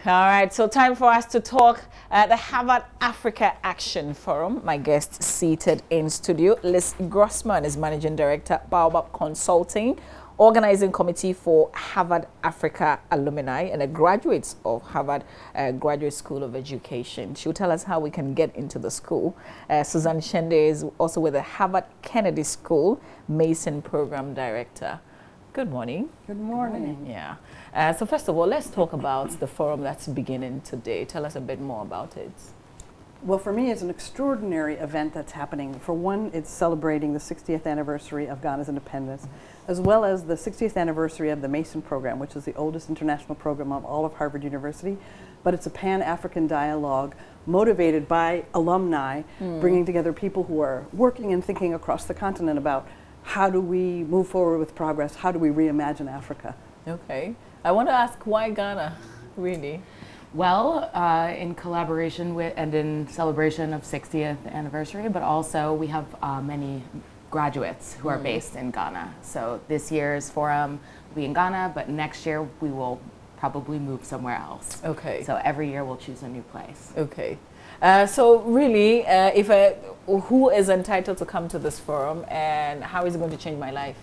All right, so time for us to talk at the Harvard Africa Action Forum. My guest seated in studio, Liz Grossman is Managing Director, Baobab Consulting, Organizing Committee for Harvard Africa Alumni and a graduates of Harvard Graduate School of Education. She'll tell us how we can get into the school. Suzanne Shende is also with the Harvard Kennedy School, Mason Program Director. Good morning. Good morning. Yeah. So first of all, let's talk about the forum that's beginning today. Tell us a bit more about it. Well, for me, it's an extraordinary event that's happening. For one, it's celebrating the 60th anniversary of Ghana's independence, as well as the 60th anniversary of the Mason program, which is the oldest international program of all of Harvard University. But it's a Pan-African dialogue motivated by alumni, bringing together people who are working and thinking across the continent about how do we move forward with progress, how do we reimagine Africa. Okay. I want to ask, why Ghana, really? Well, in collaboration with and in celebration of 60th anniversary, but also we have many graduates who are based in Ghana. So this year's forum will be in Ghana, but next year we will probably move somewhere else. Okay. So every year we'll choose a new place. Okay. So really, who is entitled to come to this forum and how is it going to change my life?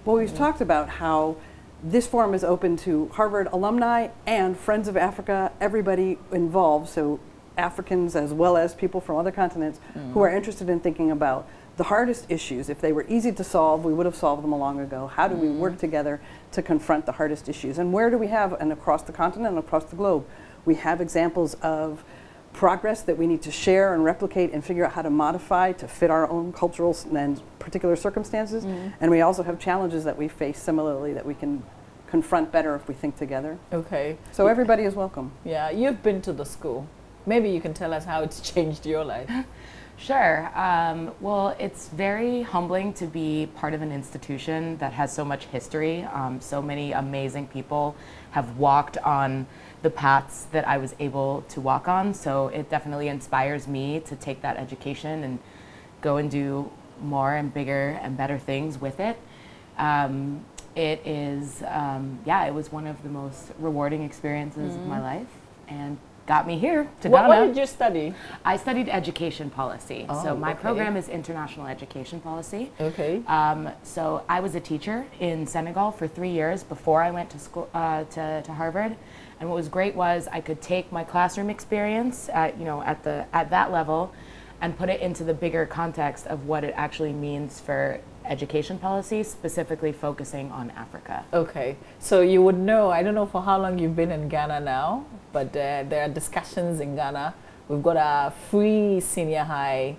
Well, we've talked about how this forum is open to Harvard alumni and Friends of Africa, everybody involved, so Africans as well as people from other continents who are interested in thinking about the hardest issues. If they were easy to solve, we would have solved them long ago. How do we work together to confront the hardest issues? And where do we have, and across the continent and across the globe, we have examples of progress that we need to share and replicate and figure out how to modify to fit our own cultural and particular circumstances. And we also have challenges that we face similarly that we can confront better if we think together. Okay. So everybody is welcome. Yeah, you've been to the school. Maybe you can tell us how it's changed your life. Sure. Well, it's very humbling to be part of an institution that has so much history. So many amazing people have walked on the paths that I was able to walk on. So it definitely inspires me to take that education and go and do more and bigger and better things with it. It is, it was one of the most rewarding experiences of my life and got me here to Ghana. What did you study? I studied education policy. Oh, so my okay. program is international education policy. Okay. So I was a teacher in Senegal for 3 years before I went to school to Harvard. And what was great was I could take my classroom experience at that level and put it into the bigger context of what it actually means for education policy, specifically focusing on Africa. Okay, so you would know, I don't know for how long you've been in Ghana now, but there are discussions in Ghana. We've got a free senior high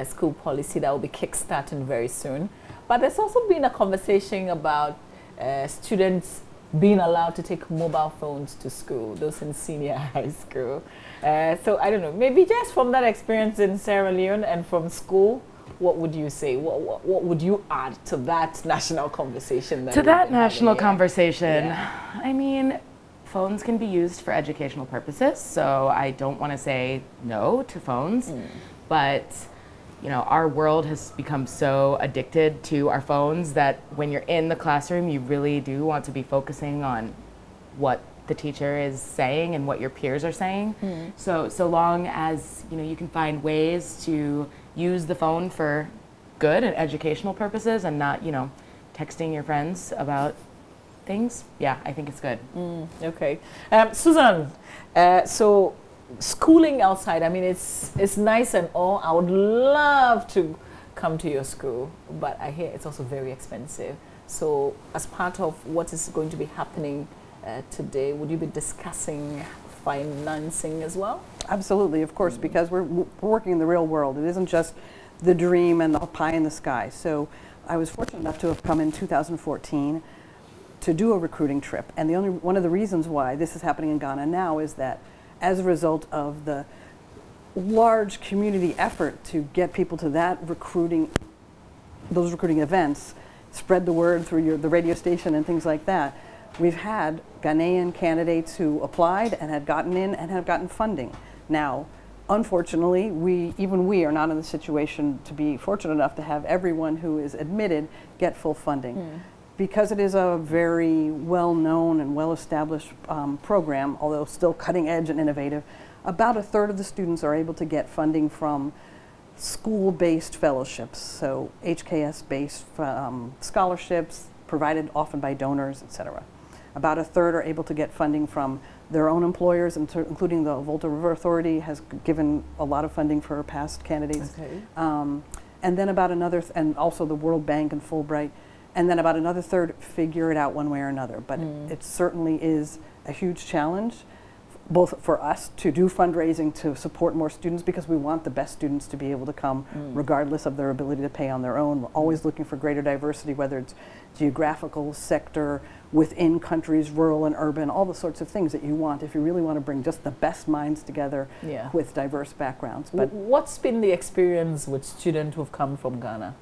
school policy that will be kickstarting very soon. But there's also been a conversation about students being allowed to take mobile phones to school, those in senior high school. So I don't know, maybe just from that experience in Sierra Leone and from school, what would you say? What would you add to that national conversation? To that national conversation, yeah. I mean, phones can be used for educational purposes, so I don't want to say no to phones, but our world has become so addicted to our phones that when you're in the classroom, you really do want to be focusing on what the teacher is saying and what your peers are saying. So long as you can find ways to use the phone for good and educational purposes and not texting your friends about things, yeah, I think it's good. Okay. Susan, so schooling outside, I mean, it's nice and all. I would love to come to your school, but I hear it's also very expensive. So as part of what is going to be happening today, would you be discussing financing as well? Absolutely, of course, because we're working in the real world. It isn't just the dream and the pie in the sky. So I was fortunate enough to have come in 2014 to do a recruiting trip. And one of the reasons why this is happening in Ghana now is that as a result of the large community effort to get people to those recruiting events, spread the word through the radio station and things like that, we've had Ghanaian candidates who applied and had gotten in and have gotten funding. Now, unfortunately, we are not in the situation to be fortunate enough to have everyone who is admitted get full funding. because it is a very well-known and well-established program, although still cutting edge and innovative, about a third of the students are able to get funding from school-based fellowships, so HKS-based scholarships provided often by donors, etc. About a third are able to get funding from their own employers, including the Volta River Authority has given a lot of funding for past candidates. Okay. And then about another, and also the World Bank and Fulbright, and then about another third figure it out one way or another. But it certainly is a huge challenge, both for us to do fundraising to support more students, because we want the best students to be able to come regardless of their ability to pay on their own. We're always looking for greater diversity, whether it's geographical, sector, within countries, rural and urban, all the sorts of things that you want if you really want to bring just the best minds together with diverse backgrounds. But what's been the experience with students who've come from Ghana?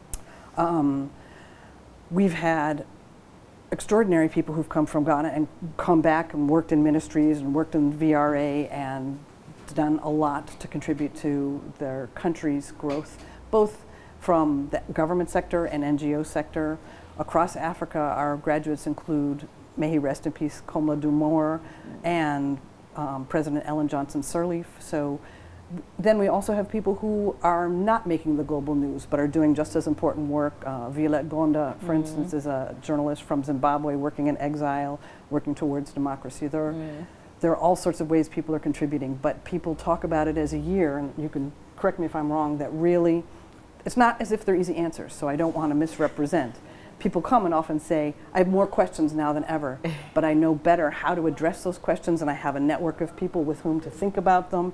We've had extraordinary people who've come from Ghana and come back and worked in ministries and worked in VRA and done a lot to contribute to their country's growth, both from the government sector and NGO sector. Across Africa, our graduates include, may he rest in peace, Komla Dumor and President Ellen Johnson Sirleaf. So then we also have people who are not making the global news but are doing just as important work. Violette Gonda, for instance, is a journalist from Zimbabwe working in exile, working towards democracy. There are all sorts of ways people are contributing, but people talk about it as a year, and you can correct me if I'm wrong, that really, it's not as if they're easy answers, so I don't want to misrepresent. People come and often say, I have more questions now than ever, but I know better how to address those questions, and I have a network of people with whom to think about them,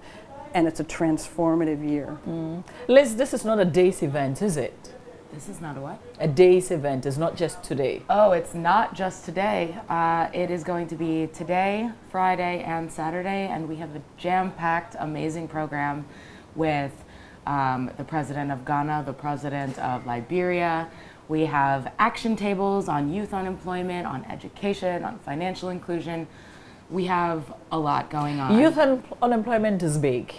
and it's a transformative year. Liz, this is not a day's event, is it? This is not a what? A day's event. It's not just today. Oh, it's not just today. It is going to be today, Friday, and Saturday, and we have a jam-packed, amazing program with the president of Ghana, the president of Liberia. We have action tables on youth unemployment, on education, on financial inclusion. We have a lot going on. Youth unemployment is big.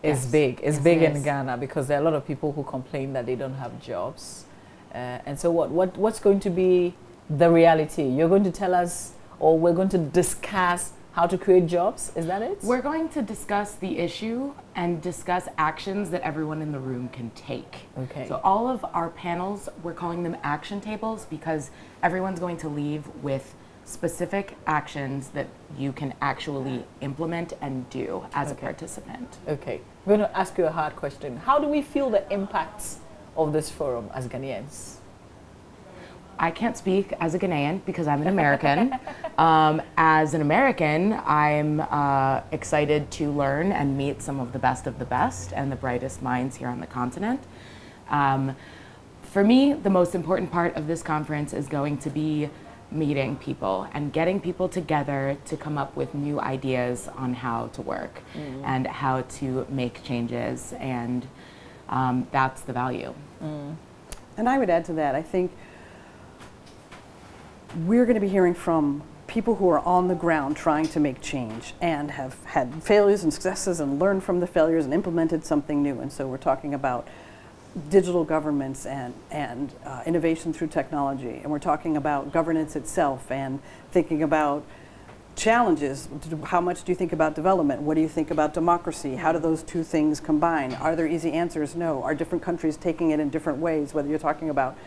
It's big. It's big in Ghana because there are a lot of people who complain that they don't have jobs. And so what's going to be the reality? You're going to tell us, or we're going to discuss how to create jobs? Is that it? We're going to discuss the issue and discuss actions that everyone in the room can take. Okay. So all of our panels, we're calling them action tables because everyone's going to leave with specific actions that you can actually implement and do as a participant. Okay. I'm going to ask you a hard question. How do we feel the impacts of this forum as Ghanaians? I can't speak as a Ghanaian because I'm an American. As an American, I'm excited to learn and meet some of the best and the brightest minds here on the continent. For me, the most important part of this conference is going to be meeting people and getting people together to come up with new ideas on how to work and how to make changes, and that's the value. And I would add to that, I think we're going to be hearing from people who are on the ground trying to make change and have had failures and successes and learned from the failures and implemented something new. And so we're talking about digital governments and innovation through technology. And we're talking about governance itself and thinking about challenges. How much do you think about development? What do you think about democracy? How do those two things combine? Are there easy answers? No. Are different countries taking it in different ways? Whether you're talking about,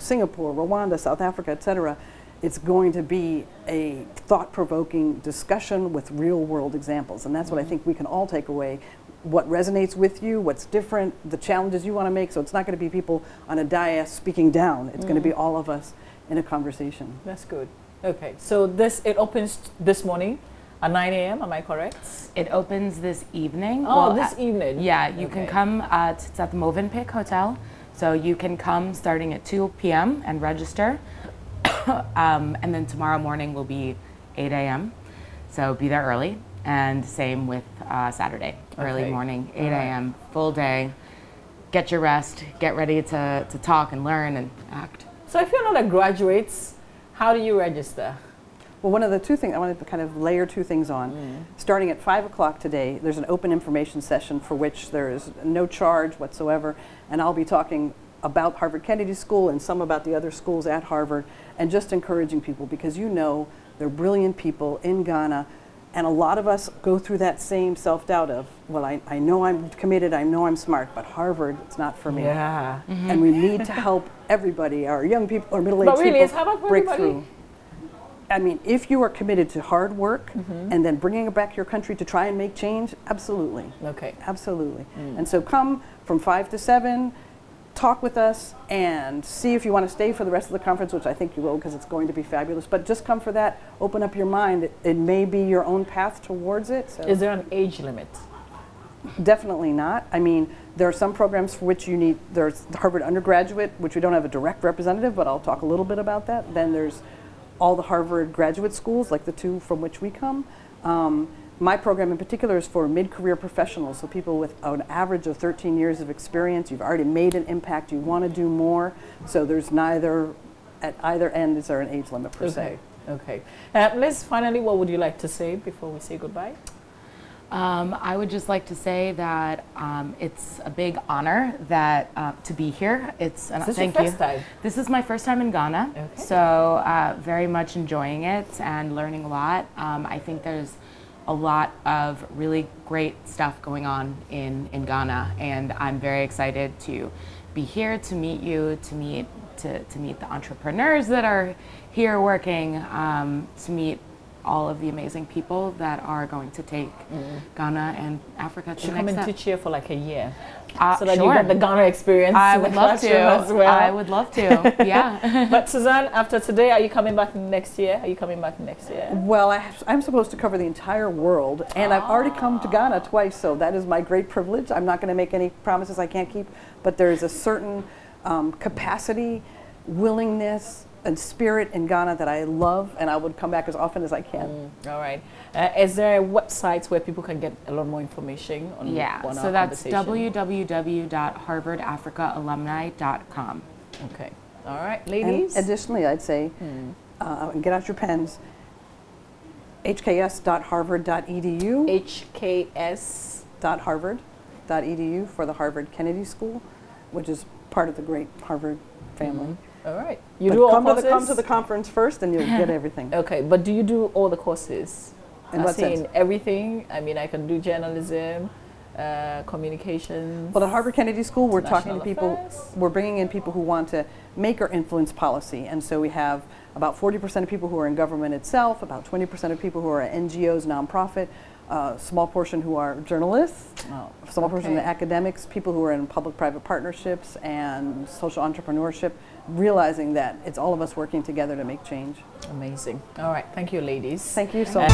Singapore, Rwanda, South Africa, et cetera, it's going to be a thought-provoking discussion with real-world examples. And that's what I think we can all take away. What resonates with you, what's different, the challenges you want to make. So it's not going to be people on a dais speaking down. It's going to be all of us in a conversation. That's good. Okay, so it opens this morning at 9 a.m., am I correct? It opens this evening. Oh, this evening. Yeah, you can come, it's at the Movenpick Hotel. So you can come starting at 2 p.m. and register. And then tomorrow morning will be 8 a.m. So be there early. And same with Saturday, early morning, 8 a.m., full day. Get your rest, get ready to talk and learn and act. So if you're not a graduate, how do you register? Well, one of the two things, I wanted to kind of layer two things on. Starting at 5 o'clock today, there's an open information session for which there is no charge whatsoever, and I'll be talking about Harvard Kennedy School and some about the other schools at Harvard, and just encouraging people, because you know they're brilliant people in Ghana. And a lot of us go through that same self-doubt of, well, I know I'm committed, I know I'm smart, but Harvard, it's not for me. Yeah. And we need to help everybody, our young people or middle-aged But really, people, is Harvard for break everybody? through. I mean, if you are committed to hard work and then bringing back your country to try and make change, absolutely. Okay. Absolutely. And so come from 5 to 7, talk with us, and see if you want to stay for the rest of the conference, which I think you will, because it's going to be fabulous. But just come for that. Open up your mind. It may be your own path towards it. So. Is there an age limit? Definitely not. I mean, there are some programs for which you need, there's the Harvard undergraduate, which we don't have a direct representative, but I'll talk a little bit about that. Then there's all the Harvard graduate schools, like the two from which we come. My program in particular is for mid-career professionals, so people with an average of 13 years of experience. You've already made an impact, you want to do more, so there's neither, at either end is there an age limit per se. Okay. Liz, finally, what would you like to say before we say goodbye? I would just like to say that it's a big honor that to be here. It's Is this thank your you. first time? This is my first time in Ghana, Okay. so very much enjoying it and learning a lot. I think there's a lot of really great stuff going on in Ghana, and I'm very excited to be here to meet you, to meet the entrepreneurs that are here working, to meet all of the amazing people that are going to take Ghana and Africa to Should the come next and step. teach here for like a year, so that sure. you get the Ghana experience. I in the would love to. classroom as well. I would love to. Yeah. But Suzanne, after today, are you coming back next year? Are you coming back next year? Well, I'm supposed to cover the entire world, and I've already come to Ghana twice, so that is my great privilege. I'm not going to make any promises I can't keep, but there is a certain capacity, willingness, and spirit in Ghana that I love, and I would come back as often as I can. All right. Is there websites where people can get a lot more information on Yeah, on so our that's conversation? www.harvardafricaalumni.com. Okay. All right, And ladies. additionally, I'd say, and get out your pens, hks.harvard.edu, HKS. .harvard.edu for the Harvard Kennedy School, which is part of the great Harvard family. All right. You But do all come courses? to the conference first, and you'll get everything. Okay, but do you do all the courses? In I what see sense? in everything. I mean, I can do journalism, communications. Well, at Harvard Kennedy School, we're talking to International people, affairs. we're bringing in people who want to make or influence policy. And so we have about 40% of people who are in government itself, about 20% of people who are NGOs, nonprofit, a small portion who are journalists, Oh, a small portion okay. of academics, people who are in public-private partnerships and social entrepreneurship, realizing that it's all of us working together to make change. Amazing. All right. Thank you, ladies. Thank you so much.